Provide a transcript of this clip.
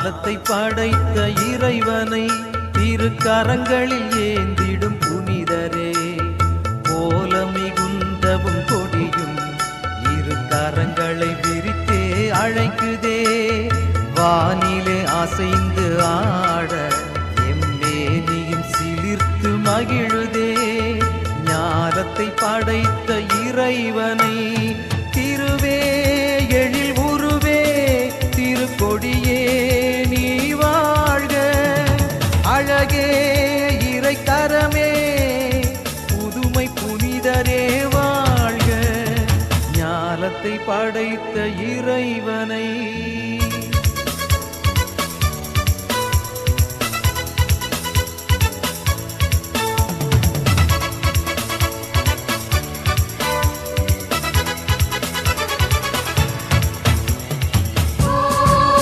ஞானத்தை படைத்த இறைவனை திருக்கரங்களில் ஏந்திடும் புனிதரே, போல மிகுந்தவும் கொடியும் இரு கரங்களை விரித்தே அழைக்குதே, வானிலே அசைந்து ஆட எம்மேனியும் சிலிர்த்து மகிழுதே. ஞானத்தை படைத்த இறைவனை திருவே எழில் உருவே திருக்கொடியே